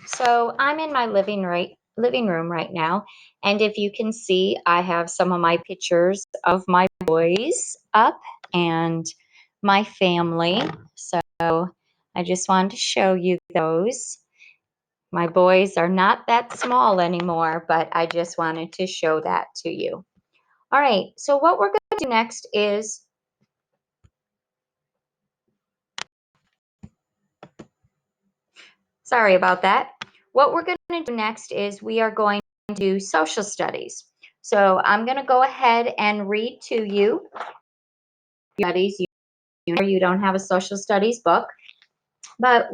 So I'm in my living room right now, and if you can see, I have some of my pictures of my boys up and my family. So I just wanted to show you those. My boys are not that small anymore, but I just wanted to show that to you. All right, so what we're going to do next is, sorry about that. What we're going to do next is we are going to do social studies. So I'm going to go ahead and read to you. Studies, you don't have a social studies book, but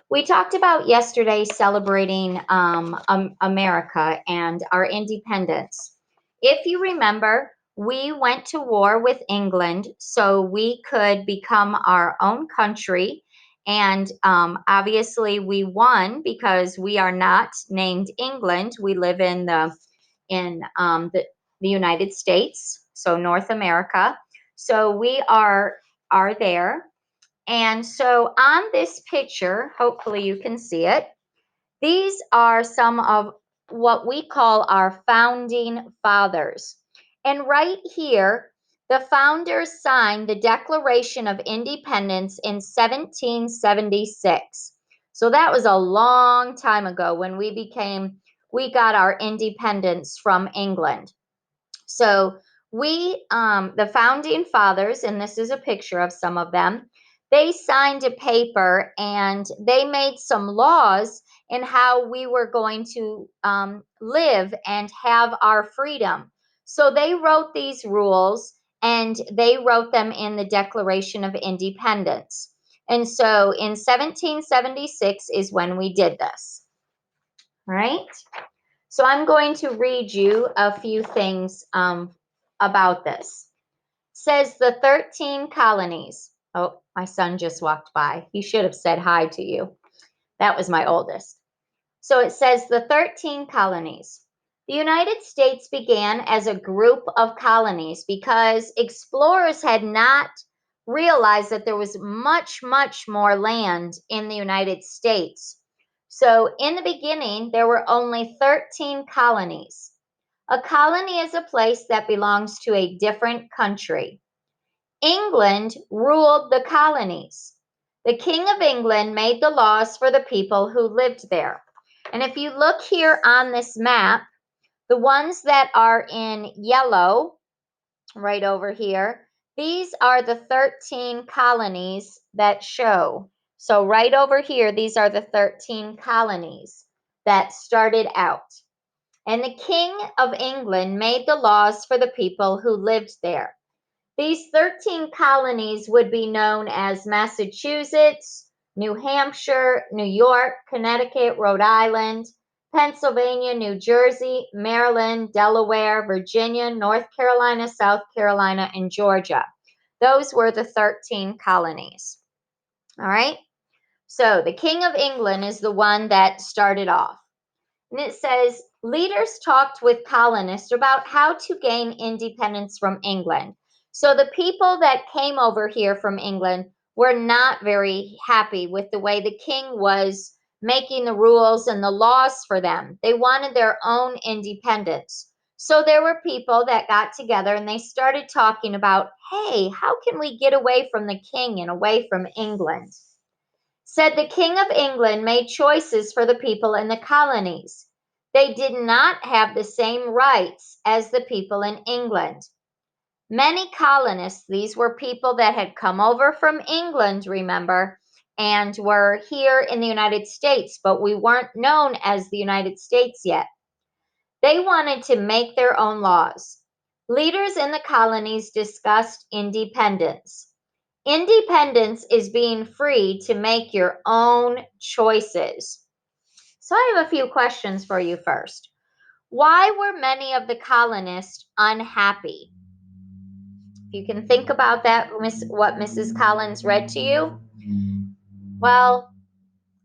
we talked about yesterday celebrating America and our independence. If you remember, we went to war with England so we could become our own country. And obviously, we won because we are not named England. We live in the United States, so North America. So we are there. And so on this picture, hopefully you can see it, these are some of what we call our founding fathers. And right here, the founders signed the Declaration of Independence in 1776. So that was a long time ago when we got our independence from England. So the founding fathers, and this is a picture of some of them, they signed a paper and they made some laws in how we were going to live and have our freedom. So they wrote these rules and they wrote them in the Declaration of Independence. And so in 1776 is when we did this. All right. So I'm going to read you a few things about this. It says the 13 colonies. Oh, my son just walked by. He should have said hi to you. That was my oldest. So it says the 13 colonies. The United States began as a group of colonies because explorers had not realized that there was much, much more land in the United States. So in the beginning, there were only 13 colonies. A colony is a place that belongs to a different country. England ruled the colonies. The King of England made the laws for the people who lived there. And if you look here on this map, the ones that are in yellow, right over here, these are the 13 colonies that show. So right over here, these are the 13 colonies that started out. And the King of England made the laws for the people who lived there. These 13 colonies would be known as Massachusetts, New Hampshire, New York, Connecticut, Rhode Island, Pennsylvania, New Jersey, Maryland, Delaware, Virginia, North Carolina, South Carolina, and Georgia. Those were the 13 colonies. All right. So the King of England is the one that started off. And it says, leaders talked with colonists about how to gain independence from England. So the people that came over here from England were not very happy with the way the king was making the rules and the laws for them. They wanted their own independence. So there were people that got together and they started talking about, hey, how can we get away from the king and away from England? Said the King of England made choices for the people in the colonies. They did not have the same rights as the people in England. Many colonists, these were people that had come over from England, remember, and were here in the United States, but we weren't known as the United States yet. They wanted to make their own laws. Leaders in the colonies discussed independence. Independence is being free to make your own choices. So I have a few questions for you first. Why were many of the colonists unhappy? If you can think about that, what Mrs. Collins read to you. Well,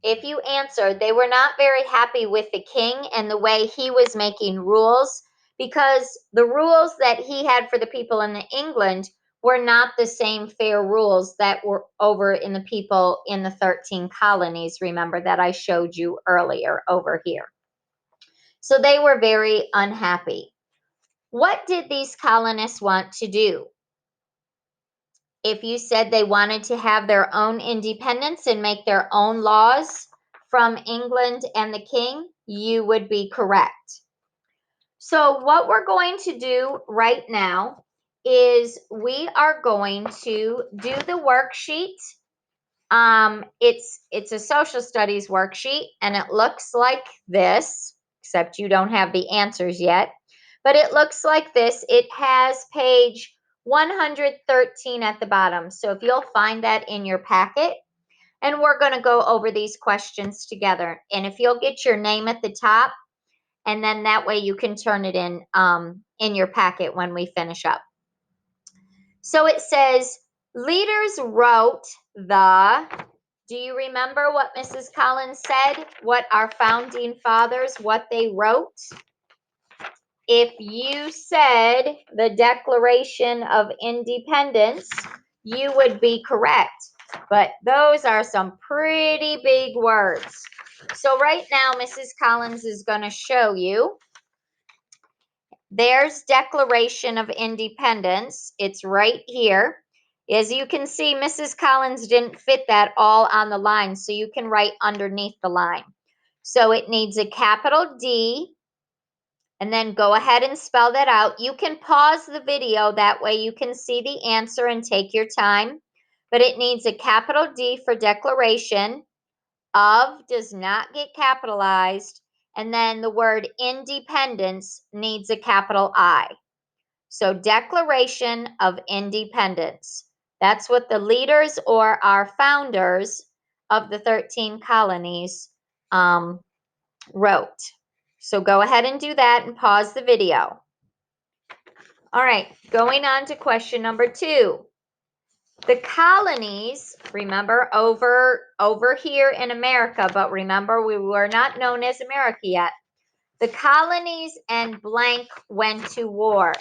if you answered, they were not very happy with the king and the way he was making rules, because the rules that he had for the people in England were not the same fair rules that were over in the people in the 13 colonies, remember, that I showed you earlier over here. So they were very unhappy. What did these colonists want to do? If you said they wanted to have their own independence and make their own laws from England and the king, you would be correct. So what we're going to do right now is we are going to do the worksheet. It's a social studies worksheet, and it looks like this, except you don't have the answers yet. But it looks like this. It has page 113 at the bottom. So if you'll find that in your packet, and we're going to go over these questions together. And if you'll get your name at the top, and then that way you can turn it in your packet when we finish up. So it says, leaders wrote the, do you remember what Mrs. Collins said? What our founding fathers, what they wrote? If you said the Declaration of Independence, you would be correct. But those are some pretty big words. So right now, Mrs. Collins is going to show you. There's Declaration of Independence. It's right here. As you can see, Mrs. Collins didn't fit that all on the line, so you can write underneath the line. So it needs a capital D, and then go ahead and spell that out. You can pause the video, that way you can see the answer and take your time. But it needs a capital D for declaration. Of does not get capitalized. And then the word independence needs a capital I. So Declaration of Independence. That's what the leaders or our founders of the 13 colonies wrote. So go ahead and do that and pause the video. All right, going on to question number 2. The colonies, remember, over here in America, but remember, we were not known as America yet. The colonies and blank went to war.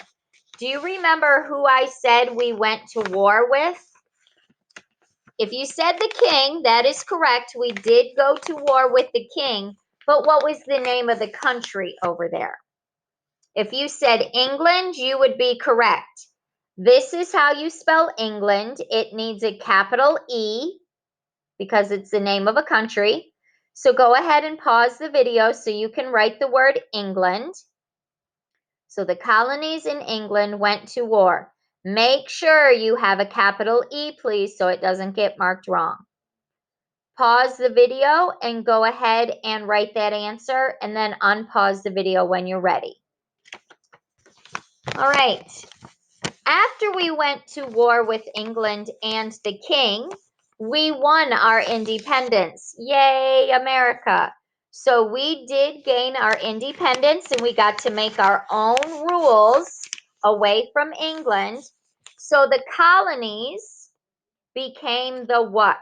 Do you remember who I said we went to war with? If you said the king, that is correct. We did go to war with the king, but what was the name of the country over there? If you said England, you would be correct. This is how you spell England. It needs a capital E because it's the name of a country. So go ahead and pause the video so you can write the word England. So the colonies in England went to war. Make sure you have a capital E, please, so it doesn't get marked wrong. Pause the video and go ahead and write that answer, and then unpause the video when you're ready. All right. After we went to war with England and the king, we won our independence. Yay, America. So we did gain our independence, and we got to make our own rules away from England. So the colonies became the what?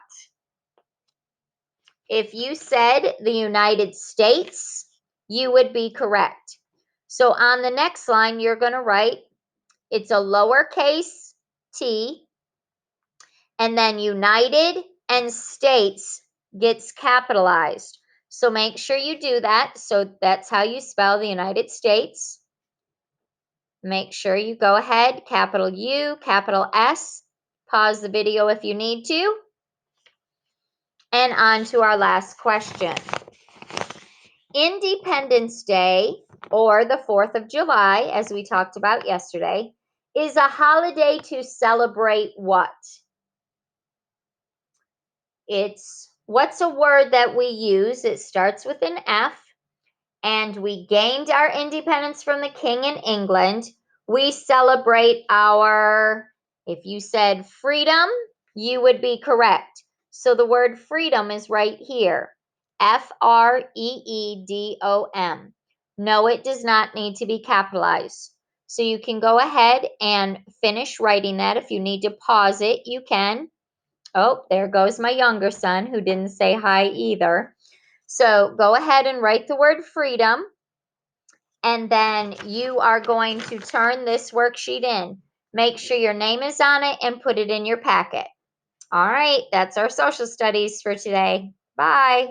If you said the United States, you would be correct. So on the next line, you're going to write, it's a lowercase t, and then United and States gets capitalized. So make sure you do that. So that's how you spell the United States. Make sure you go ahead, capital U, capital S. Pause the video if you need to. And on to our last question. Independence Day, or the 4th of July, as we talked about yesterday, is a holiday to celebrate what? What's a word that we use? It starts with an F, and we gained our independence from the king in England. We celebrate our, if you said freedom, you would be correct. So the word freedom is right here. F-R-E-E-D-O-M. No, it does not need to be capitalized. So you can go ahead and finish writing that. If you need to pause it, you can. Oh, there goes my younger son who didn't say hi either. So go ahead and write the word freedom. And then you are going to turn this worksheet in. Make sure your name is on it and put it in your packet. All right, that's our social studies for today. Bye.